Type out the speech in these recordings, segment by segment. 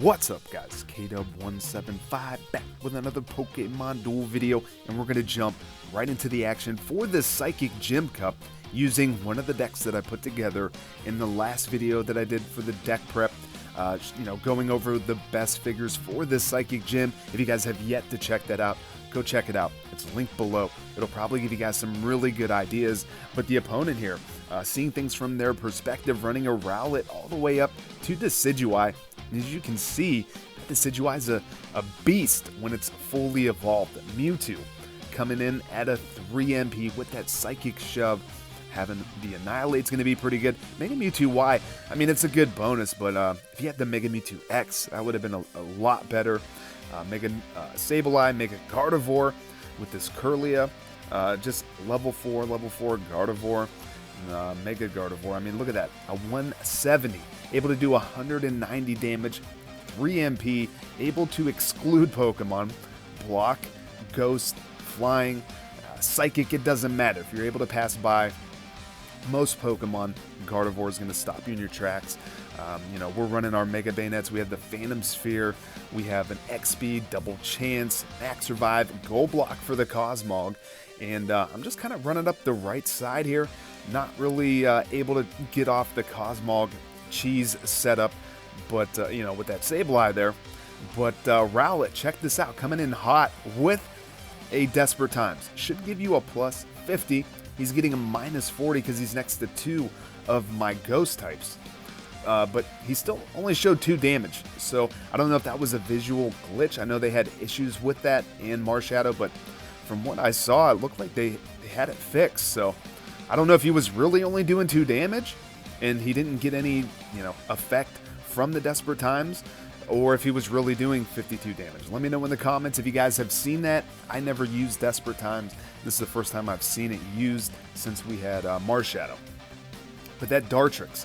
What's up guys, KW175 back with another Pokemon Duel video, and we're going to jump right into the action for this Psychic Gym Cup using one of the decks that I put together in the last video that I did for the deck prep, going over the best figures for this Psychic Gym. If you guys have yet to check that out, go check it out. It's linked below. It'll probably give you guys some really good ideas, but the opponent here, seeing things from their perspective, running a Rowlet all the way up to Decidueye. And as you can see, Decidueye is a beast when it's fully evolved. Mewtwo coming in at a 3 MP with that Psychic Shove. Having the Annihilate's going to be pretty good. Mega Mewtwo Y, I mean, it's a good bonus, but if you had the Mega Mewtwo X, that would have been a lot better. Mega Sableye, Mega Gardevoir with this Curlia. Just level 4 Gardevoir. Mega Gardevoir, I mean, look at that. A 170. Able to do 190 damage, 3 MP, able to exclude Pokemon, block, ghost, flying, psychic, it doesn't matter. If you're able to pass by most Pokemon, Gardevoir is going to stop you in your tracks. We're running our Mega Bayonets. We have the Phantom Sphere. We have an X-Speed, Double Chance, Max Revive, Gold Block for the Cosmog. And I'm just kind of running up the right side here. Not really able to get off the Cosmog cheese setup, but with that Sableye there. But Rowlet, check this out, coming in hot with a Desperate Times. Should give you a plus 50. He's getting a minus 40 because he's next to 2 of my ghost types. But he still only showed 2 damage, so I don't know if that was a visual glitch. I know they had issues with that in Marshadow, but from what I saw, it looked like they had it fixed. So I don't know if he was really only doing 2 damage and he didn't get any, effect from the Desperate Times, or if he was really doing 52 damage. Let me know in the comments if you guys have seen that. I never used Desperate Times. This is the first time I've seen it used since we had Marshadow. But that Dartrix,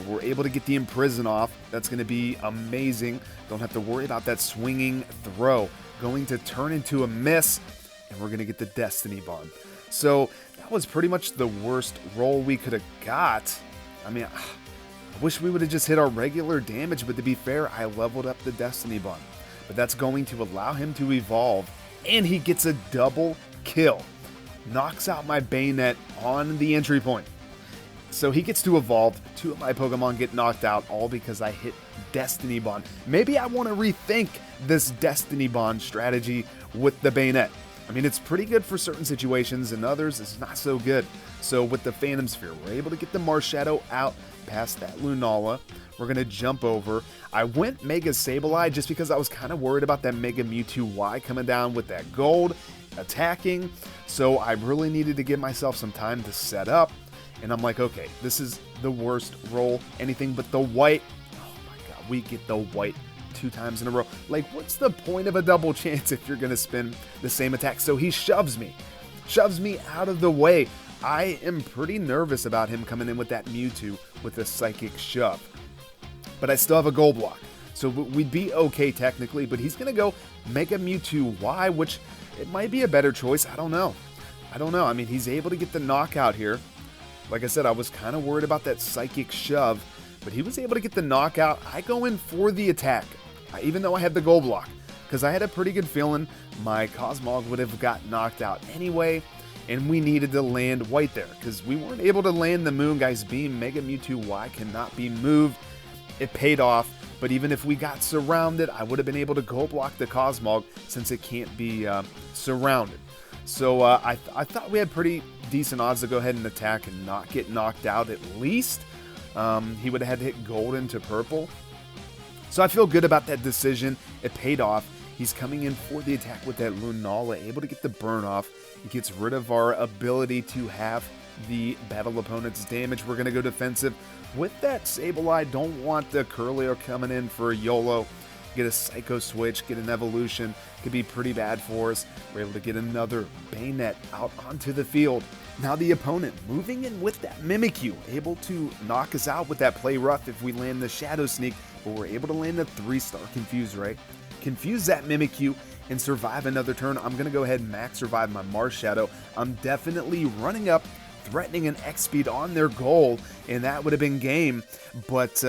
we're able to get the Imprison off. That's going to be amazing. Don't have to worry about that swinging throw going to turn into a miss, and we're going to get the Destiny Bond. So that was pretty much the worst roll we could have got. I mean, I wish we would have just hit our regular damage, but to be fair, I leveled up the Destiny Bond. But that's going to allow him to evolve, and he gets a double kill. Knocks out my Bayonet on the entry point. So he gets to evolve. 2 of my Pokemon get knocked out, all because I hit Destiny Bond. Maybe I want to rethink this Destiny Bond strategy with the Bayonet. I mean, it's pretty good for certain situations, and others it's not so good. So with the Phantom Sphere, we're able to get the Marshadow out past that Lunala. We're going to jump over. I went Mega Sableye just because I was kind of worried about that Mega Mewtwo Y coming down with that gold attacking. So I really needed to give myself some time to set up. And I'm like, okay, this is the worst roll. Anything but the white. Oh my god, we get the white 2 times in a row. Like, what's the point of a double chance if you're going to spin the same attack? So he shoves me out of the way. I am pretty nervous about him coming in with that Mewtwo with a Psychic Shove. But I still have a Gold Block. So we'd be okay technically, but he's going to go Mega Mewtwo Y, which it might be a better choice. I don't know. I mean, he's able to get the knockout here. Like I said, I was kind of worried about that Psychic Shove, but he was able to get the knockout. I go in for the attack, even though I had the Gold Block, because I had a pretty good feeling my Cosmog would have got knocked out anyway, and we needed to land white there, because we weren't able to land the Moonguy's Beam. Mega Mewtwo Y cannot be moved. It paid off, but even if we got surrounded, I would have been able to Gold Block the Cosmog since it can't be surrounded. So I thought we had pretty decent odds to go ahead and attack and not get knocked out at least. He would have had to hit gold into purple. So I feel good about that decision. It paid off. He's coming in for the attack with that Lunala, able to get the burn off. It gets rid of our ability to have the battle opponent's damage. We're going to go defensive. With that Sableye, don't want the Curlier coming in for a YOLO. Get a Psycho Switch, get an Evolution. Could be pretty bad for us. We're able to get another Bayonet out onto the field. Now the opponent moving in with that Mimikyu, able to knock us out with that Play Rough if we land the Shadow Sneak, but we're able to land a 3-star Confuse Ray. Confuse that Mimikyu and survive another turn. I'm going to go ahead and max revive my Marshadow. I'm definitely running up, threatening an X-Speed on their goal, and that would have been game. But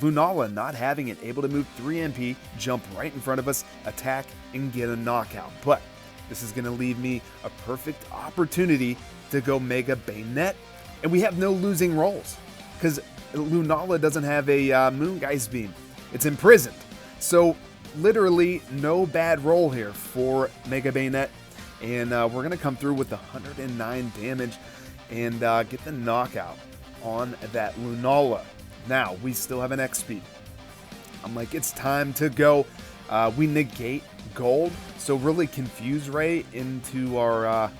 Lunala not having it, able to move 3 MP, jump right in front of us, attack, and get a knockout. But this is going to leave me a perfect opportunity to go Mega Bayonet, and we have no losing rolls because Lunala doesn't have a Moongeist Beam. It's imprisoned. So literally no bad roll here for Mega Bayonet, and we're going to come through with 109 damage and get the knockout on that Lunala. Now, we still have an X speed. I'm like, it's time to go. We negate gold, so really Confuse Ray into our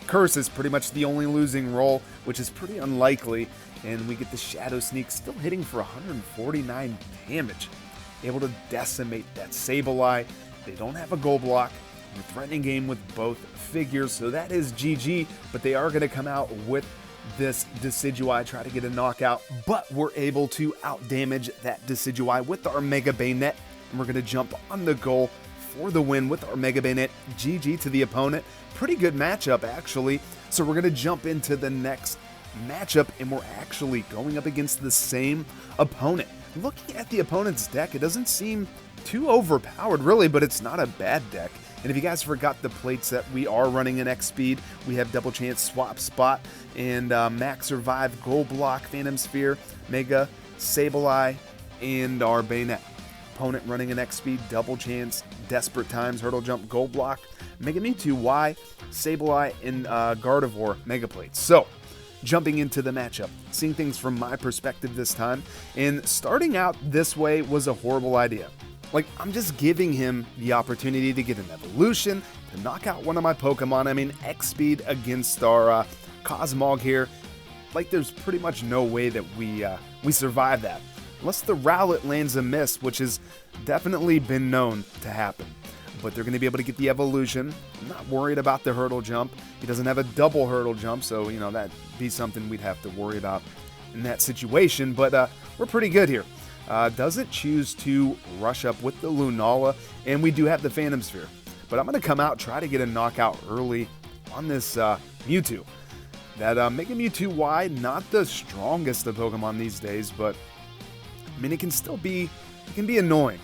Curse is pretty much the only losing roll, which is pretty unlikely. And we get the Shadow Sneak, still hitting for 149 damage. Able to decimate that Sableye. They don't have a gold block. We're threatening game with both figures, so that is GG. But they are going to come out with this Decidueye, try to get a knockout, but we're able to outdamage that Decidueye with our Mega Bayonet, and we're going to jump on the goal for the win with our Mega Bayonet. GG to the opponent. Pretty good matchup, actually. So we're going to jump into the next matchup, and we're actually going up against the same opponent. Looking at the opponent's deck, it doesn't seem too overpowered, really, but it's not a bad deck. And if you guys forgot the plate set, we are running an X speed. We have Double Chance, Swap Spot, and Max Survive, Gold Block, Phantom Sphere, Mega, Sableye, and our Bayonet. Opponent running an X speed, Double Chance, Desperate Times, Hurdle Jump, Gold Block, Mega Mewtwo, Y, Sableye, and Gardevoir, Mega Plates. So, jumping into the matchup, seeing things from my perspective this time, and starting out this way was a horrible idea. Like, I'm just giving him the opportunity to get an evolution, to knock out one of my Pokemon. I mean, X speed against our Cosmog here. Like, there's pretty much no way that we survive that. Unless the Rowlet lands a miss, which has definitely been known to happen. But they're going to be able to get the evolution. I'm not worried about the hurdle jump. He doesn't have a double hurdle jump, so, you know, that'd be something we'd have to worry about in that situation. But we're pretty good here. Doesn't choose to rush up with the Lunala, and we do have the Phantom Sphere. But I'm going to come out, try to get a knockout early on this Mewtwo. That Mega Mewtwo Y, not the strongest of Pokemon these days, but I mean, it can still be, it can be annoying.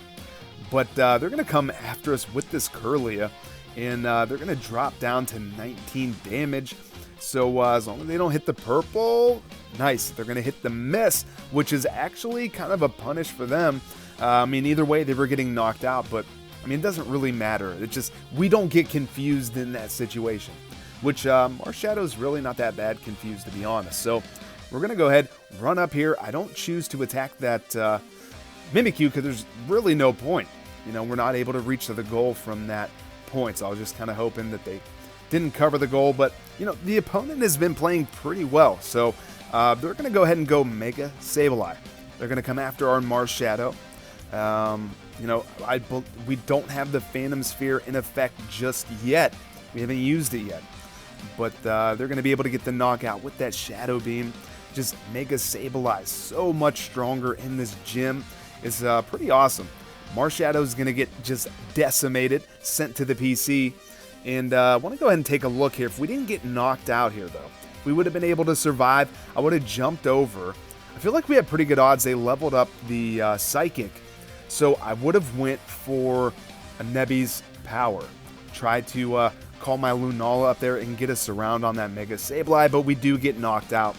But they're going to come after us with this Kirlia, and they're going to drop down to 19 damage. So as long as they don't hit the purple, nice. They're going to hit the miss, which is actually kind of a punish for them. I mean, either way, they were getting knocked out, but I mean, it doesn't really matter. It's just, we don't get confused in that situation, which Marshadow's really not that bad confused, to be honest. So we're going to go ahead, run up here. I don't choose to attack that Mimikyu because there's really no point. You know, we're not able to reach to the goal from that point, so I was just kind of hoping that they didn't cover the goal, but, you know, the opponent has been playing pretty well, so they're going to go ahead and go Mega Sableye. They're going to come after our Marshadow. You know, we don't have the Phantom Sphere in effect just yet. We haven't used it yet, but they're going to be able to get the knockout with that Shadow Beam. Just Mega Sableye, so much stronger in this gym. It's pretty awesome. Marshadow is going to get just decimated, sent to the PC. And I want to go ahead and take a look here. If we didn't get knocked out here, though, if we would have been able to survive, I would have jumped over. I feel like we had pretty good odds. They leveled up the Psychic. So I would have went for a Nebby's Power. Tried to call my Lunala up there and get a surround on that Mega Sableye, but we do get knocked out.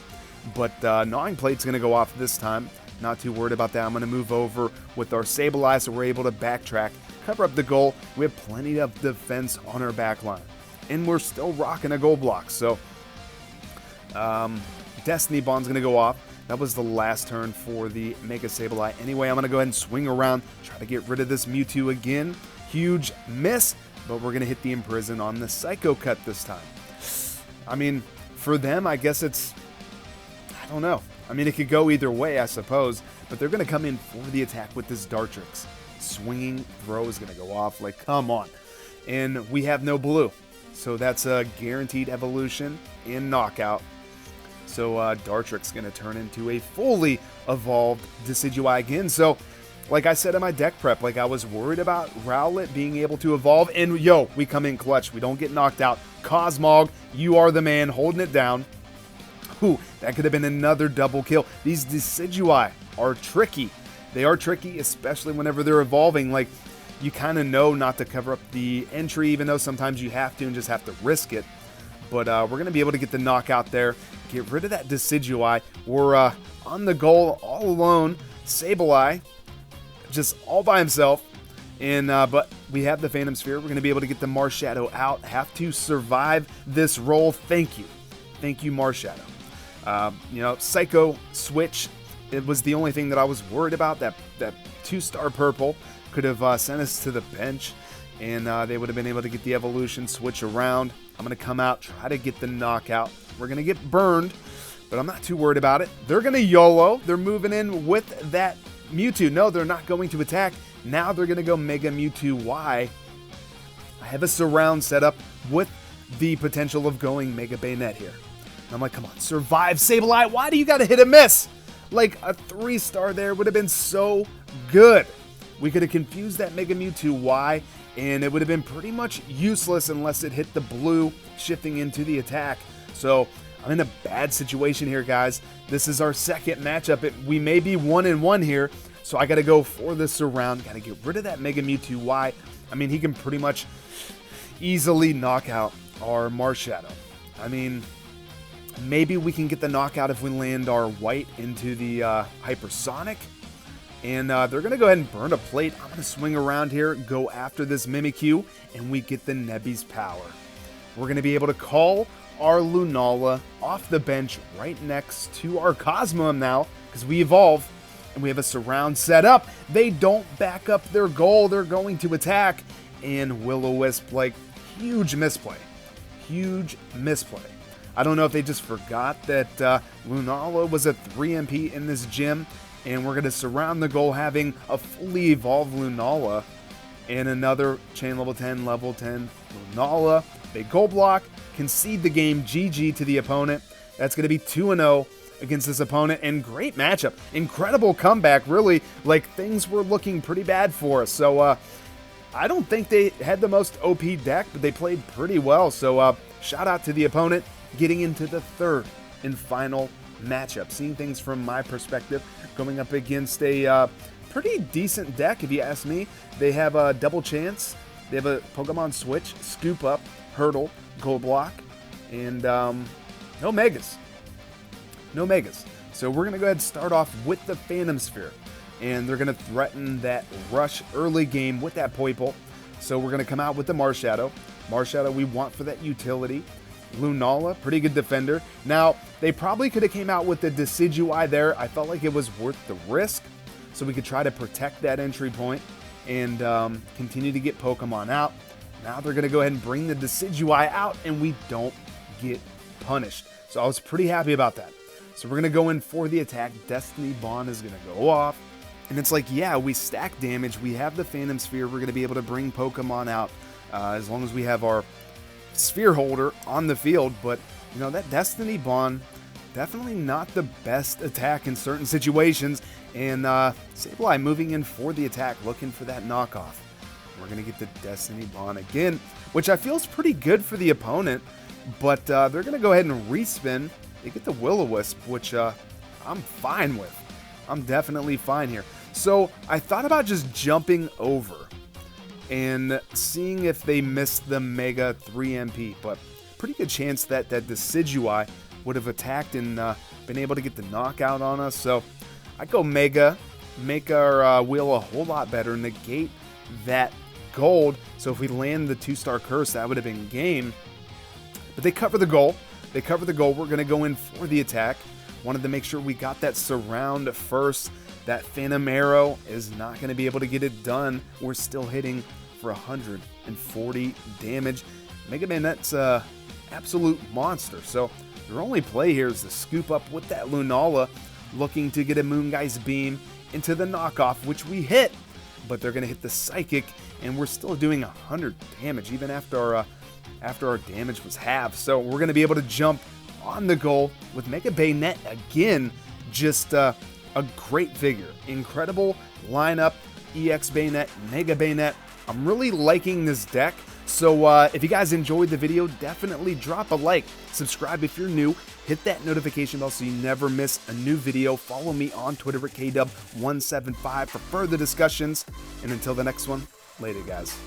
But Gnawing Plate's going to go off this time. Not too worried about that. I'm going to move over with our Sableye so we're able to backtrack, cover up the goal. We have plenty of defense on our back line. And we're still rocking a gold block. So, Destiny Bond's going to go off. That was the last turn for the Mega Sableye. Anyway, I'm going to go ahead and swing around, try to get rid of this Mewtwo again. Huge miss, but we're going to hit the Imprison on the Psycho Cut this time. I mean, for them, I guess it's, I don't know. I mean, it could go either way, I suppose, but they're going to come in for the attack with this Dartrix. Swinging throw is going to go off, like, come on. And we have no blue, so that's a guaranteed evolution and knockout. So Dartrix is going to turn into a fully evolved Decidueye again. So, like I said in my deck prep, like I was worried about Rowlet being able to evolve, and yo, we come in clutch. We don't get knocked out. Cosmog, you are the man, holding it down. Ooh, that could have been another double kill. These Decidueye are tricky. They are tricky, especially whenever they're evolving. Like, you kind of know not to cover up the entry, even though sometimes you have to and just have to risk it. But we're going to be able to get the knockout there, get rid of that Decidueye. We're on the goal all alone. Sableye, just all by himself. And but we have the Phantom Sphere. We're going to be able to get the Marshadow out. Have to survive this roll. Thank you, Marshadow. Psycho Switch. It was the only thing that I was worried about. That 2-star purple could have sent us to the bench, and they would have been able to get the evolution switch around. I'm going to come out, try to get the knockout. We're going to get burned, but I'm not too worried about it. They're going to YOLO. They're moving in with that Mewtwo. No, they're not going to attack. Now they're going to go Mega Mewtwo Y. I have a surround set up with the potential of going Mega Bayonet here. And I'm like, come on, survive, Sableye. Why do you got to hit a miss? Like, a 3-star there would have been so good. We could have confused that Mega Mewtwo Y, and it would have been pretty much useless unless it hit the blue, shifting into the attack. So I'm in a bad situation here, guys. This is our second matchup. We may be 1-1 here, so I got to go for the surround. Got to get rid of that Mega Mewtwo Y. I mean, he can pretty much easily knock out our Marshadow. I mean, maybe we can get the knockout if we land our white into the Hypersonic. And they're going to go ahead and burn a plate. I'm going to swing around here, go after this Mimikyu, and we get the Nebby's power. We're going to be able to call our Lunala off the bench right next to our Cosmom now, because we evolve, and we have a surround set up. They don't back up their goal. They're going to attack, and Will-O-Wisp, like, huge misplay. Huge misplay. I don't know if they just forgot that Lunala was a 3 MP in this gym, and we're going to surround the goal having a fully evolved Lunala and another chain level 10 Lunala. Big goal block, concede the game, GG to the opponent. That's going to be 2-0 against this opponent, and great matchup. Incredible comeback, really. Like, things were looking pretty bad for us. So, I don't think they had the most OP deck, but they played pretty well. So, shout out to the opponent getting into the third and final matchup. Seeing things from my perspective, going up against a pretty decent deck, if you ask me. They have a double chance. They have a Pokemon Switch, Scoop Up, Hurdle, Gold Block, and no Megas. No Megas. So we're going to go ahead and start off with the Phantom Sphere. And they're going to threaten that rush early game with that Poipole. So we're going to come out with the Marshadow. Marshadow we want for that utility. Lunala, pretty good defender. Now, they probably could have came out with the Decidueye there. I felt like it was worth the risk, so we could try to protect that entry point and continue to get Pokemon out. Now they're going to go ahead and bring the Decidueye out, and we don't get punished. So I was pretty happy about that. So we're going to go in for the attack. Destiny Bond is going to go off. And it's like, yeah, we stack damage. We have the Phantom Sphere. We're going to be able to bring Pokemon out as long as we have our Sphere Holder on the field. But, you know, that Destiny Bond, definitely not the best attack in certain situations. And Sableye moving in for the attack, looking for that knockoff. We're going to get the Destiny Bond again, which I feel is pretty good for the opponent. But they're going to go ahead and respin. They get the Will-O-Wisp, which I'm fine with. I'm definitely fine here. So I thought about just jumping over and seeing if they missed the Mega 3 MP. But pretty good chance that that Decidueye would have attacked and been able to get the knockout on us. So I go Mega, make our wheel a whole lot better, negate that gold. So if we land the 2-star curse, that would have been game. But they cover the goal. They cover the goal. We're going to go in for the attack. Wanted to make sure we got that surround first. That Phantom Arrow is not going to be able to get it done. We're still hitting for 140 damage. Mega Bayonet's an absolute monster. So their only play here is to scoop up with that Lunala, looking to get a Moongeist Beam into the knockoff, which we hit. But they're going to hit the Psychic, and we're still doing 100 damage, even after our damage was halved. So we're going to be able to jump on the goal with Mega Bayonet again. Just a great figure. Incredible lineup. EX Bayonet, Mega Bayonet. I'm really liking this deck. So if you guys enjoyed the video, definitely drop a like, subscribe if you're new, hit that notification bell so you never miss a new video. Follow me on Twitter at KW175 for further discussions. And until the next one, later guys.